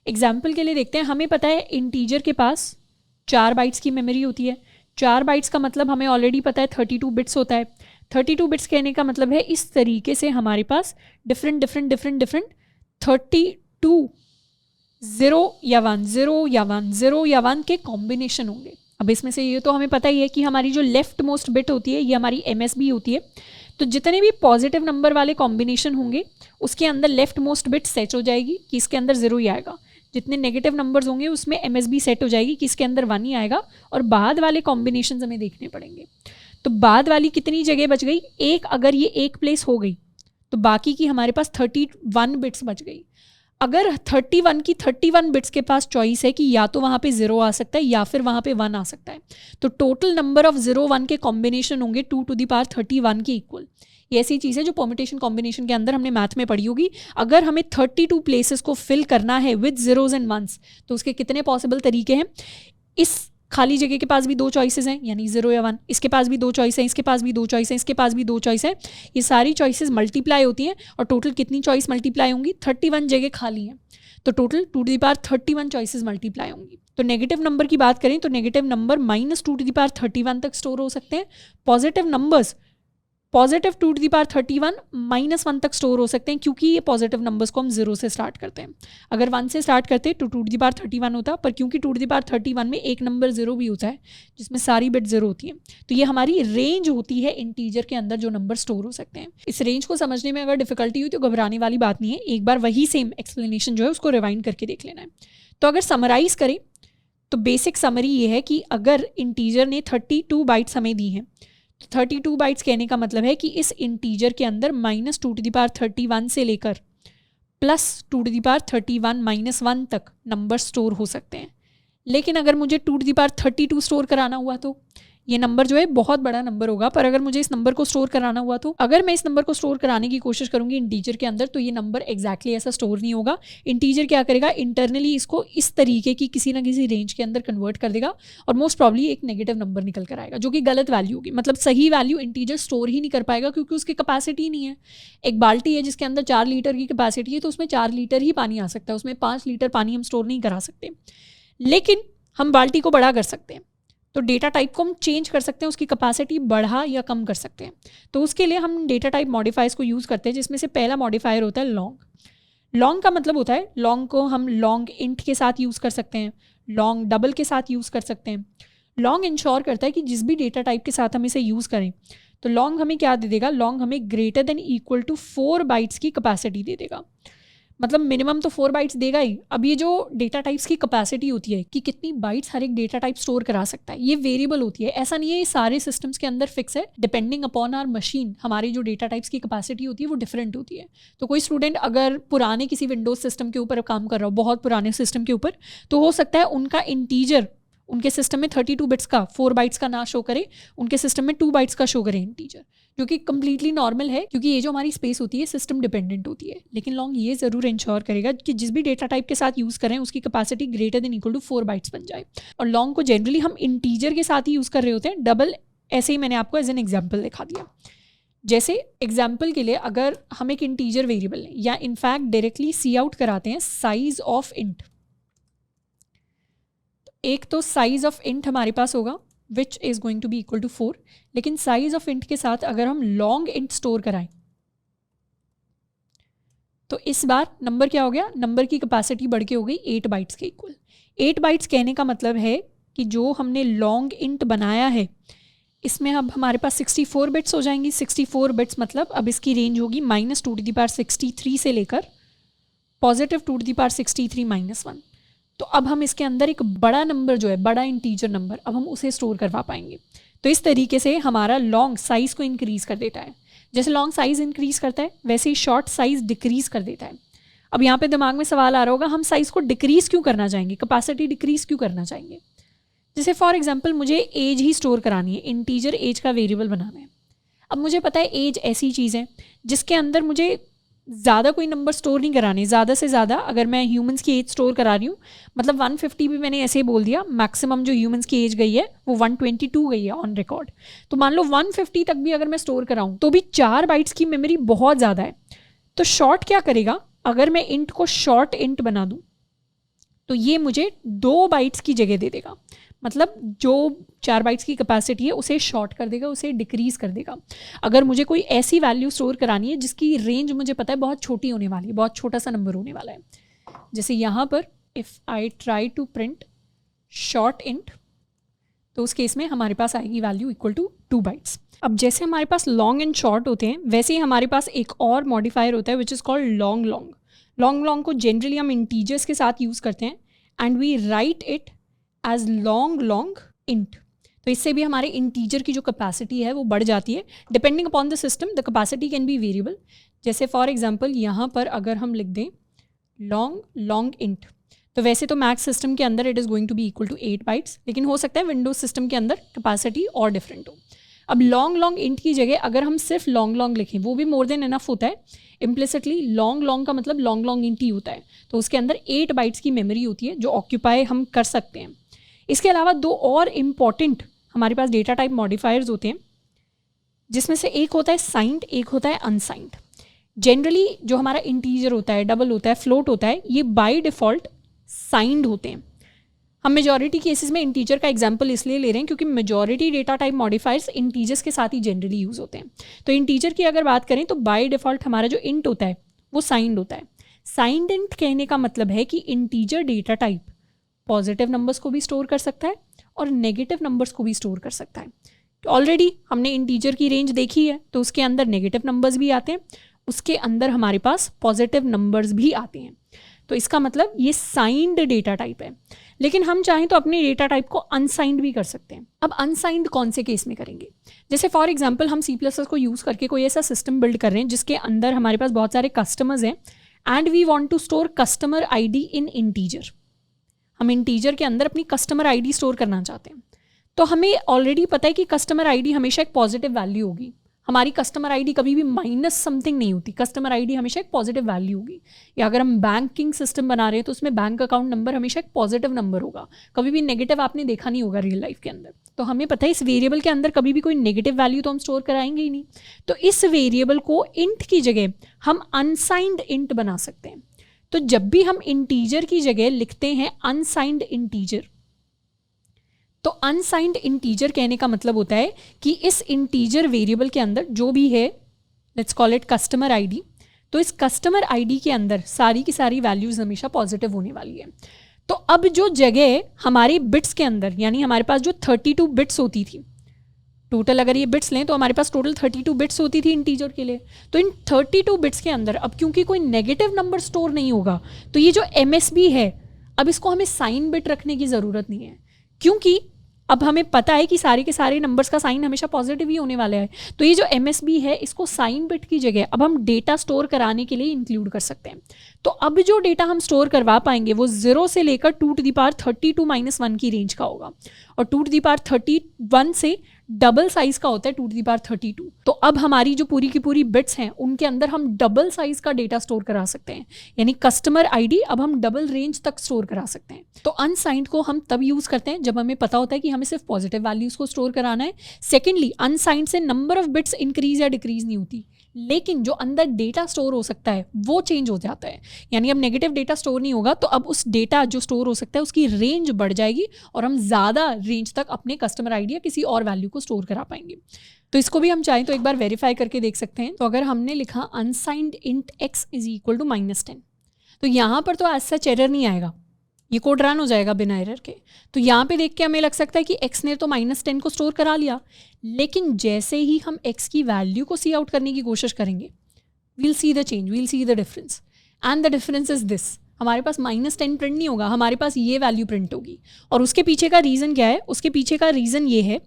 एग्जाम्पल के लिए देखते हैं, हमें पता है इंटीजर के पास 4 बाइट्स की मेमोरी होती है। 4 बाइट्स का मतलब हमें ऑलरेडी पता है 32 बिट्स होता है। 32 बिट्स कहने का मतलब है इस तरीके से हमारे पास डिफरेंट 32 0 या 1 0 या 1 0 या 1 के कॉम्बिनेशन होंगे। अब इसमें से ये तो हमें पता ही है कि हमारी जो लेफ्ट मोस्ट बिट होती है ये हमारी MSB होती है। तो जितने भी पॉजिटिव नंबर वाले कॉम्बिनेशन होंगे उसके अंदर लेफ्ट मोस्ट बिट सेट हो जाएगी कि इसके अंदर 0 ही आएगा। जितने नेगेटिव नंबर्स होंगे उसमें MSB सेट हो जाएगी कि इसके अंदर 1 ही आएगा। और बाद वाले कॉम्बिनेशन हमें देखने पड़ेंगे। तो बाद वाली कितनी जगह बच गई? एक। अगर ये एक प्लेस हो गई तो बाकी की हमारे पास 31 बिट्स बच गई। अगर 31 की 31 बिट्स के पास चॉइस है कि या तो वहाँ पे 0 आ सकता है या फिर वहाँ पे 1 आ सकता है, तो टोटल नंबर ऑफ 0 1 के कॉम्बिनेशन होंगे 2 टू द पावर 31 के इक्वल। ये ऐसी चीज़ है जो परम्यूटेशन कॉम्बिनेशन के अंदर हमने मैथ में पढ़ी होगी। अगर हमें 32 प्लेसेस को फिल करना है विद जीरोज एंड वंस तो उसके कितने पॉसिबल तरीके हैं? इस खाली जगह के पास भी 2 चॉइसेस हैं यानी 0 या 1, इसके पास भी 2 चॉइस हैं, इसके पास भी 2 चॉइस हैं, इसके पास भी 2 चॉइस हैं। ये सारी चॉइसेस मल्टीप्लाई होती हैं और टोटल कितनी चॉइस मल्टीप्लाई होंगी? 31 जगह खाली हैं तो total 2 to the power 31 choices multiply होंगी। तो नेगेटिव नंबर की बात करें तो negative number -2 to the power 31 तक स्टोर हो सकते हैं। Positive numbers positive 2 to the power 31 -1 तक स्टोर हो सकते हैं क्योंकि ये पॉजिटिव नंबर्स को हम 0 से स्टार्ट करते हैं। अगर 1 से स्टार्ट करते तो 2 टू द पावर 31 होता, पर क्योंकि 2 टू द पावर 31 में एक नंबर 0 भी होता है जिसमें सारी बिट 0 होती हैं। तो ये हमारी रेंज होती है इंटीजर के अंदर जो नंबर स्टोर हो सकते हैं। इस रेंज को समझने में अगर डिफिकल्टी हुई तो घबराने वाली बात नहीं है, एक बार वही सेम एक्सप्लेनेशन जो है उसको रिवाइंड करके देख लेना है। तो अगर समराइज करें तो बेसिक समरी ये है कि अगर इंटीजर ने 32 बाइट्स हमें दी हैं तो 32 बाइट्स कहने का मतलब है कि इस इंटीजर के अंदर -2 टू द पावर 31 से लेकर +2 टू द पावर 31 -1 तक नंबर स्टोर हो सकते हैं। लेकिन अगर मुझे 2 टू द पावर 32 स्टोर कराना हुआ तो ये नंबर जो है बहुत बड़ा नंबर होगा। पर अगर मुझे इस नंबर को स्टोर कराना हुआ तो अगर मैं इस नंबर को स्टोर कराने की कोशिश करूंगी इंटीजर के अंदर तो ये नंबर एग्जैक्टली ऐसा स्टोर नहीं होगा। इंटीजर क्या करेगा? इंटरनली इसको इस तरीके की किसी ना किसी रेंज के अंदर कन्वर्ट कर देगा और मोस्ट प्रॉब्ली एक नेगेटिव नंबर निकल कर आएगा जो कि गलत वैल्यू होगी। मतलब सही वैल्यू इंटीजर स्टोर ही नहीं कर पाएगा क्योंकि उसकी कैपेसिटी नहीं है। एक बाल्टी है जिसके अंदर 4 लीटर की कैपेसिटी है तो उसमें 4 लीटर ही पानी आ सकता है, उसमें 5 लीटर पानी हम स्टोर नहीं करा सकते। लेकिन हम बाल्टी को बड़ा कर सकते हैं तो डेटा टाइप को हम चेंज कर सकते हैं, उसकी कैपेसिटी बढ़ा या कम कर सकते हैं। तो उसके लिए हम डेटा टाइप मॉडिफायर्स को यूज़ करते हैं जिसमें से पहला मॉडिफायर होता है लॉन्ग। लॉन्ग का मतलब होता है लॉन्ग को हम लॉन्ग इंट के साथ यूज़ कर सकते हैं, लॉन्ग डबल के साथ यूज़ कर सकते हैं। लॉन्ग इंश्योर करता है कि जिस भी डेटा टाइप के साथ हम इसे यूज़ करें तो लॉन्ग हमें क्या दे देगा? लॉन्ग हमें greater than equal to 4 bytes की कैपेसिटी दे देगा। मतलब मिनिमम तो 4 बाइट्स देगा ही। अब ये जो डेटा टाइप्स की कैपेसिटी होती है कि कितनी बाइट्स हर एक डेटा टाइप स्टोर करा सकता है, ये वेरिएबल होती है। ऐसा नहीं है ये सारे सिस्टम्स के अंदर फिक्स है। डिपेंडिंग अपॉन आवर मशीन हमारी जो डेटा टाइप्स की कैपेसिटी होती है वो डिफरेंट होती है। तो कोई स्टूडेंट अगर पुराने किसी विंडोज सिस्टम के ऊपर काम कर रहा हो, बहुत पुराने सिस्टम के ऊपर, तो हो सकता है उनका इंटीजर उनके सिस्टम में 32 बिट्स का 4 बाइट्स का ना शो करे, उनके सिस्टम में 2 बाइट्स का शो करे इंटीजर, जो कि कंप्लीटली नॉर्मल है क्योंकि ये जो हमारी स्पेस होती है सिस्टम डिपेंडेंट होती है। लेकिन लॉन्ग ये ज़रूर इंश्योर करेगा कि जिस भी डेटा टाइप के साथ यूज़ करें उसकी capacity greater than equal to 4 bytes बन जाए। और लॉन्ग को जनरली हम इंटीजर के साथ ही यूज़ कर रहे होते हैं। डबल ऐसे ही मैंने आपको एज एन एग्जाम्पल दिखा दिया। जैसे एग्जाम्पल के लिए अगर हम एक इंटीजर वेरिएबल लें या इनफैक्ट डायरेक्टली सी आउट कराते हैं साइज ऑफ इंट, एक तो साइज ऑफ इंट हमारे पास होगा which is going to be equal to 4, लेकिन साइज ऑफ इंट के साथ अगर हम लॉन्ग इंट स्टोर कराएं तो इस बार नंबर क्या हो गया? नंबर की कैपेसिटी बढ़ के हो गई 8 बाइट्स के इक्वल। 8 बाइट्स कहने का मतलब है कि जो हमने लॉन्ग इंट बनाया है इसमें अब हमारे पास 64 बिट्स हो जाएंगी। 64 बिट्स मतलब अब इसकी रेंज होगी -2 टू द पावर 63 से लेकर +2 टू द पावर 63 -1। तो अब हम इसके अंदर एक बड़ा नंबर जो है, बड़ा इंटीजर नंबर, अब हम उसे स्टोर करवा पाएंगे। तो इस तरीके से हमारा लॉन्ग साइज़ को इंक्रीज़ कर देता है। जैसे लॉन्ग साइज़ इंक्रीज़ करता है वैसे ही शॉर्ट साइज़ डिक्रीज़ कर देता है। अब यहाँ पे दिमाग में सवाल आ रहा होगा, हम साइज़ को डिक्रीज़ क्यों करना चाहेंगे, कैपेसिटी डिक्रीज़ क्यों करना चाहेंगे? जैसे फॉर एग्जांपल मुझे एज ही स्टोर करानी है, इंटीजर एज का वेरिएबल बनाना है। अब मुझे पता है एज ऐसी चीज़ है जिसके अंदर मुझे ज़्यादा कोई नंबर स्टोर नहीं कराने, ज़्यादा से ज़्यादा अगर मैं ह्यूमंस की एज स्टोर करा रही हूँ, मतलब 150 भी मैंने ऐसे ही बोल दिया, मैक्सिमम जो ह्यूमंस की एज गई है वो 122 गई है ऑन रिकॉर्ड। तो मान लो 150 तक भी अगर मैं स्टोर कराऊँ तो भी 4 बाइट्स की मेमोरी बहुत ज़्यादा है। तो शॉर्ट क्या करेगा, अगर मैं इंट को शॉर्ट इंट बना दूँ तो ये मुझे 2 बाइट्स की जगह दे देगा, मतलब जो 4 बाइट्स की कैपेसिटी है उसे शॉर्ट कर देगा, उसे डिक्रीज़ कर देगा। अगर मुझे कोई ऐसी वैल्यू स्टोर करानी है जिसकी रेंज मुझे पता है बहुत छोटी होने वाली है, बहुत छोटा सा नंबर होने वाला है, जैसे यहाँ पर if I try to print short int, तो उस केस में हमारे पास आएगी वैल्यू इक्वल टू 2 बाइट्स। अब जैसे हमारे पास लॉन्ग एंड शॉर्ट होते हैं, वैसे ही हमारे पास एक और मॉडिफायर होता है which is called long long. Long long को जनरली हम इंटीजर्स के साथ यूज़ करते हैं and we write it as long long int. तो इससे भी हमारे इंटीजर की जो कैपेसिटी है वो बढ़ जाती है। Depending upon the system the capacity can be variable. जैसे फॉर एग्जांपल यहाँ पर अगर हम लिख दें लॉन्ग लॉन्ग इंट, तो वैसे तो मैक सिस्टम के अंदर it is going to be equal to 8 bytes, लेकिन हो सकता है विंडोज सिस्टम के अंदर कैपेसिटी और डिफरेंट हो। अब लॉन्ग लॉन्ग इंट की जगह अगर हम सिर्फ लॉन्ग लॉन्ग लिखें वो भी मोर देन इनफ होता है। इम्प्लिसिटली लॉन्ग लॉन्ग का मतलब लॉन्ग लॉन्ग इंट ही होता है, तो उसके अंदर 8 बाइट्स की मेमोरी होती है जो ऑक्यूपाई हम कर सकते हैं। इसके अलावा 2 और इम्पॉर्टेंट हमारे पास डेटा टाइप मॉडिफायर्स होते हैं, जिसमें से एक होता है साइंड, एक होता है अनसाइंड। जनरली जो हमारा इंटीजर होता है, डबल होता है, फ्लोट होता है, ये बाय डिफ़ॉल्ट साइंड होते हैं। हम मेजॉरिटी केसेस में इंटीजर का एग्जांपल इसलिए ले रहे हैं क्योंकि majority data type modifiers integers के साथ ही जनरली यूज़ होते हैं। तो इंटीजर की अगर बात करें तो बाय डिफ़ॉल्ट हमारा जो इंट होता है वो साइंड होता है। साइंड इंट कहने का मतलब है कि integer data type positive numbers को भी स्टोर कर सकता है और नेगेटिव नंबर्स को भी स्टोर कर सकता है। ऑलरेडी हमने इंटीजर की रेंज देखी है, तो उसके अंदर नेगेटिव नंबर्स भी आते हैं, उसके अंदर हमारे पास पॉजिटिव नंबर्स भी आते हैं। तो इसका मतलब ये साइंड डेटा टाइप है। लेकिन हम चाहें तो अपने डेटा टाइप को अनसाइंड भी कर सकते हैं। अब अनसाइंड कौन से केस में करेंगे? जैसे फॉर एग्जांपल हम C++ को यूज़ करके कोई ऐसा सिस्टम बिल्ड कर रहे हैं जिसके अंदर हमारे पास बहुत सारे कस्टमर्स हैं and we want to store customer ID in integer. हम इंटीजर के अंदर अपनी कस्टमर आईडी स्टोर करना चाहते हैं, तो हमें ऑलरेडी पता है कि कस्टमर आईडी हमेशा एक पॉजिटिव वैल्यू होगी। हमारी कस्टमर आईडी कभी भी माइनस समथिंग नहीं होती, कस्टमर आईडी हमेशा एक पॉजिटिव वैल्यू होगी। या अगर हम बैंकिंग सिस्टम बना रहे हैं तो उसमें बैंक अकाउंट नंबर हमेशा एक पॉजिटिव नंबर होगा, कभी भी नेगेटिव आपने देखा नहीं होगा रियल लाइफ के अंदर। तो हमें पता है इस वेरिएबल के अंदर कभी भी कोई नेगेटिव वैल्यू तो हम स्टोर कराएंगे ही नहीं। तो इस वेरिएबल को इंट की जगह हम अनसाइंड इंट बना सकते हैं। तो जब भी हम इंटीजर की जगह लिखते हैं अनसाइंड इंटीजर, तो अनसाइंड इंटीजर कहने का मतलब होता है कि इस इंटीजर वेरिएबल के अंदर जो भी है, let's call it customer ID, तो इस कस्टमर आईडी के अंदर सारी की सारी वैल्यूज हमेशा पॉजिटिव होने वाली है। तो अब जो जगह हमारी बिट्स के अंदर, यानी हमारे पास जो 32 बिट्स होती थी, टोटल अगर ये बिट्स लें तो हमारे पास टोटल 32 बिट्स होती थी इंटीजर के लिए, तो इन 32 बिट्स के अंदर अब क्योंकि कोई नेगेटिव नंबर स्टोर नहीं होगा, तो ये जो MSB है अब इसको हमें साइन बिट रखने की ज़रूरत नहीं है, क्योंकि अब हमें पता है कि सारे के सारे नंबर्स का साइन हमेशा पॉजिटिव ही होने वाला है। तो ये जो MSB है इसको साइन बिट की जगह अब हम डेटा स्टोर कराने के लिए इंक्लूड कर सकते हैं। तो अब जो डेटा हम स्टोर करवा पाएंगे वो 0 से लेकर 2⁻32 - 1 की रेंज का होगा, और 2⁻31 से डबल साइज का होता है 2⁻32। तो अब हमारी जो पूरी की पूरी बिट्स हैं उनके अंदर हम डबल साइज का डेटा स्टोर करा सकते हैं, यानी कस्टमर आईडी अब हम डबल रेंज तक स्टोर करा सकते हैं। तो अनसाइंड को हम तब यूज करते हैं जब हमें पता होता है कि हमें सिर्फ पॉजिटिव वैल्यूज को स्टोर कराना है। सेकेंडली, अनसाइंड से नंबर ऑफ बिट्स इंक्रीज या डिक्रीज नहीं होती, लेकिन जो अंदर डेटा स्टोर हो सकता है वो चेंज हो जाता है। यानी अब नेगेटिव डेटा स्टोर नहीं होगा, तो अब उस डेटा जो स्टोर हो सकता है उसकी रेंज बढ़ जाएगी और हम ज़्यादा रेंज तक अपने कस्टमर आईडी या किसी और वैल्यू को स्टोर करा पाएंगे। तो इसको भी हम चाहें तो एक बार वेरीफाई करके देख सकते हैं। तो अगर हमने लिखा unsigned int x is equal to -10, तो यहाँ पर तो एज सच एरर नहीं आएगा, ये कोड रन हो जाएगा बिना एरर के। तो यहाँ पे देख के हमें लग सकता है कि x ने तो -10 को स्टोर करा लिया, लेकिन जैसे ही हम x की वैल्यू को सी आउट करने की कोशिश करेंगे, we'll see the change, we'll see the difference, and the difference is this. हमारे पास -10 प्रिंट नहीं होगा, हमारे पास ये वैल्यू प्रिंट होगी। और उसके पीछे का रीज़न क्या है? उसके पीछे का रीज़न ये है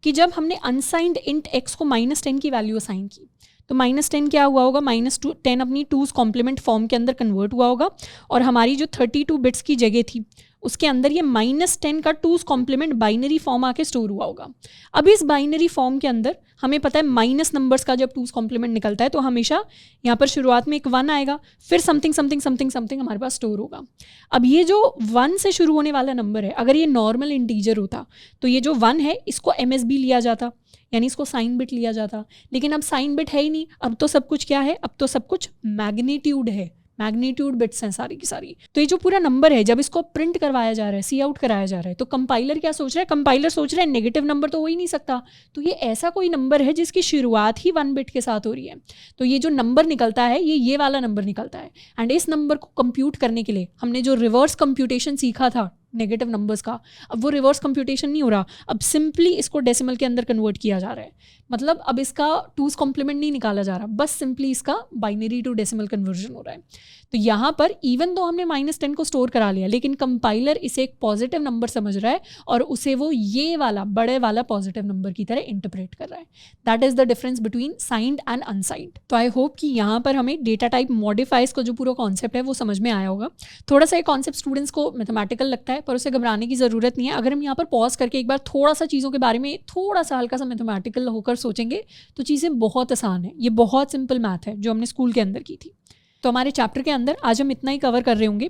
कि जब हमने अनसाइंड इंट x को -10 की वैल्यू असाइन की, तो -10 क्या हुआ होगा, -10 अपनी 2's कॉम्प्लीमेंट फॉर्म के अंदर कन्वर्ट हुआ होगा और हमारी जो 32 बिट्स की जगह थी उसके अंदर ये -10 का 2's कॉम्प्लीमेंट बाइनरी फॉर्म आके स्टोर हुआ होगा। अब इस बाइनरी फॉर्म के अंदर हमें पता है माइनस नंबर्स का जब 2's कॉम्प्लीमेंट निकलता है तो हमेशा यहाँ पर शुरुआत में एक 1 आएगा, फिर समथिंग समथिंग समथिंग समथिंग हमारे पास स्टोर होगा। अब ये जो 1 से शुरू होने वाला नंबर है, अगर ये नॉर्मल इंटीजर होता तो ये जो 1 है इसको MSB लिया जाता, यानी इसको साइन बिट लिया जाता, लेकिन अब साइन बिट है ही नहीं, अब तो सब कुछ क्या है, अब तो सब कुछ मैग्नीट्यूड है, मैग्नीट्यूड बिट्स हैं सारी की सारी। तो ये जो पूरा नंबर है जब इसको प्रिंट करवाया जा रहा है, सी आउट कराया जा रहा है, तो कंपाइलर क्या सोच रहा है, कंपाइलर सोच रहा है नेगेटिव नंबर तो हो ही नहीं सकता, तो ये ऐसा कोई नंबर है जिसकी शुरुआत ही 1 बिट के साथ हो रही है, तो ये जो नंबर निकलता है ये वाला नंबर निकलता है। एंड इस नंबर को कंप्यूट करने के लिए हमने जो रिवर्स कंप्यूटेशन सीखा था नेगेटिव नंबर्स का, अब वो रिवर्स कंप्यूटेशन नहीं हो रहा, अब सिंपली इसको डेसिमल के अंदर कन्वर्ट किया जा रहा है। मतलब अब इसका 2's कॉम्प्लीमेंट नहीं निकाला जा रहा, बस सिंपली इसका बाइनरी टू डेसिमल कन्वर्जन हो रहा है। तो यहाँ पर इवन तो हमने -10 को स्टोर करा लिया, लेकिन कंपाइलर इसे एक पॉजिटिव नंबर समझ रहा है और उसे वो ये वाला बड़े वाला पॉजिटिव नंबर की तरह इंटरप्रेट कर रहा है। That is the difference between signed and unsigned. तो आई होप कि यहाँ पर हमें डेटा टाइप मॉडिफाइज का जो पूरा कॉन्सेप्ट है वो समझ में आया होगा। थोड़ा सा ये कॉन्सेप्ट स्टूडेंट्स को मैथमेटिकल लगता है, पर उसे घबराने की ज़रूरत नहीं है। अगर हम यहाँ पर पॉज करके एक बार थोड़ा सा चीज़ों के बारे में थोड़ा सा हल्का सा मैथमेटिकल होकर सोचेंगे तो चीज़ें बहुत आसान है। ये बहुत सिंपल मैथ है जो हमने स्कूल के अंदर की थी। तो हमारे चैप्टर के अंदर आज हम इतना ही कवर कर रहे होंगे।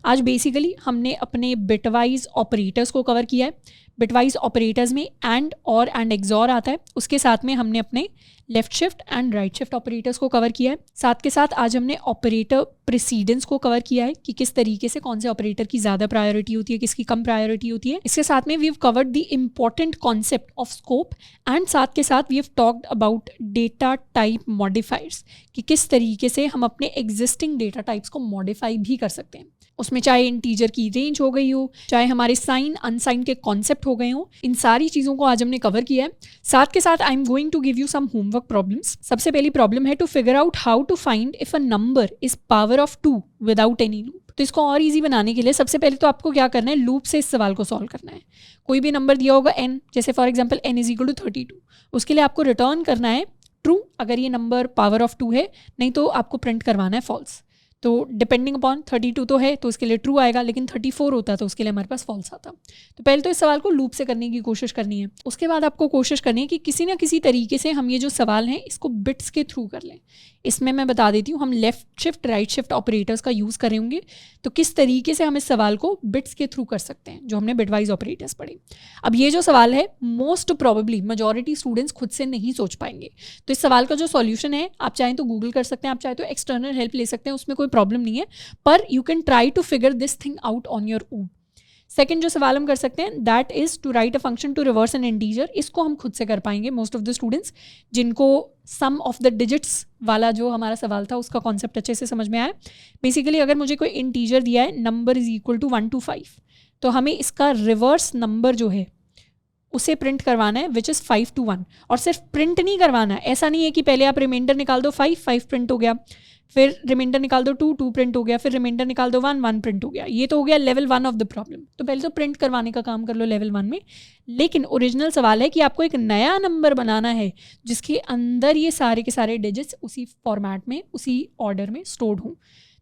आज बेसिकली हमने अपने बिटवाइज ऑपरेटर्स को कवर किया है। बिटवाइज ऑपरेटर्स में एंड और एंड एक्सॉर आता है, उसके साथ में हमने अपने left shift and right shift operators को कवर किया है। साथ के साथ आज हमने ऑपरेटर प्रेसिडेंस को कवर किया है कि किस तरीके से कौन से ऑपरेटर की ज़्यादा प्रायोरिटी होती है, किसकी कम प्रायोरिटी होती है। इसके साथ में we have covered the important concept of scope and साथ के साथ we have talked about data type modifiers कि किस तरीके से हम अपने एग्जिस्टिंग डेटा टाइप्स को मॉडिफाई भी कर सकते हैं। उसमें चाहे इंटीजर की रेंज हो गई हो, चाहे हमारे साइन अनसाइन के कॉन्सेप्ट हो गए हो, इन सारी चीज़ों को आज हमने कवर किया है। साथ के साथ I am going to give you some homework problems. सबसे पहली प्रॉब्लम है to figure out how to find if a number is power of 2 without any loop. तो इसको और इजी बनाने के लिए सबसे पहले तो आपको क्या करना है, लूप से इस सवाल को सॉल्व करना है। कोई भी नंबर दिया होगा n, जैसे for example n is equal to 32, उसके लिए आपको रिटर्न करना है ट्रू अगर ये नंबर पावर ऑफ 2 है, नहीं तो आपको प्रिंट करवाना है फॉल्स। तो डिपेंडिंग अपॉन 32 तो है तो उसके लिए ट्रू आएगा, लेकिन 34 होता तो उसके लिए हमारे पास फॉल्स आता। तो पहले तो इस सवाल को लूप से करने की कोशिश करनी है। उसके बाद आपको कोशिश करनी है कि किसी ना किसी तरीके से हम ये जो सवाल हैं इसको बिट्स के थ्रू कर लें। इसमें मैं बता देती हूँ, हम left shift right shift operators का यूज़ कर रहे होंगे, तो किस तरीके से हम इस सवाल को बिट्स के थ्रू कर सकते हैं, जो हमने बिटवाइज ऑपरेटर्स पढ़े। अब ये जो सवाल है मोस्ट प्रोबेबली मेजॉरिटी स्टूडेंट्स खुद से नहीं सोच पाएंगे, तो इस सवाल का जो सॉल्यूशन है आप चाहें तो गूगल कर सकते हैं, आप चाहे तो एक्सटर्नल हेल्प ले सकते हैं, उसमें कोई प्रॉब्लम नहीं है, पर you can try to figure this thing out on your own. Second जो सवाल हम कर सकते हैं that is to write a function to reverse an integer. इसको हम खुद से कर पाएंगे मोस्ट ऑफ द स्टूडेंट्स जिनको सम ऑफ द डिजिट्स वाला जो हमारा सवाल था उसका कॉन्सेप्ट अच्छे से समझ में आया। बेसिकली अगर मुझे कोई इंटीजर दिया है number is equal to 1 to 5, तो हमें इसका रिवर्स नंबर जो है उसे प्रिंट करवाना है विच इज़ 5 to 1। और सिर्फ प्रिंट नहीं करवाना है, ऐसा नहीं है कि पहले आप रिमाइंडर निकाल दो 5 प्रिंट हो गया, फिर रिमाइंडर निकाल दो 2 प्रिंट हो गया, फिर रिमाइंडर निकाल दो 1 प्रिंट हो गया। ये तो हो गया लेवल 1 ऑफ द प्रॉब्लम। तो पहले तो प्रिंट करवाने का काम कर लो लेवल 1 में, लेकिन ओरिजिनल सवाल है कि आपको एक नया नंबर बनाना है जिसके अंदर ये सारे के सारे डिजिट्स उसी फॉर्मेट में उसी ऑर्डर में स्टोर्ड हों।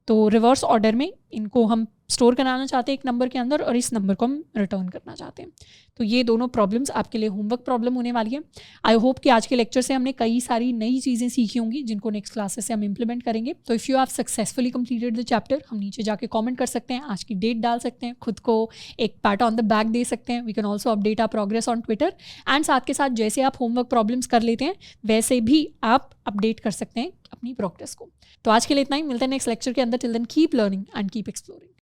तो रिवर्स ऑर्डर में इनको हम स्टोर कराना चाहते हैं एक नंबर के अंदर और इस नंबर को हम रिटर्न करना चाहते हैं। तो ये दोनों प्रॉब्लम्स आपके लिए होमवर्क प्रॉब्लम होने वाली है। आई होप कि आज के लेक्चर से हमने कई सारी नई चीज़ें सीखी होंगी जिनको नेक्स्ट क्लासेस से हम इंप्लीमेंट करेंगे। तो if you have successfully completed the chapter, हम नीचे जाके कमेंट कर सकते हैं, आज की डेट डाल सकते हैं, खुद को एक पैट ऑन द बैक दे सकते हैं। We can also update our progress on Twitter and साथ के साथ जैसे आप होमवर्क प्रॉब्लम्स कर लेते हैं वैसे भी आप अपडेट कर सकते हैं अपनी प्रोग्रेस को। तो आज के लिए इतना ही, मिलते हैं नेक्स्ट लेक्चर के अंदर। Till then keep learning and keep exploring.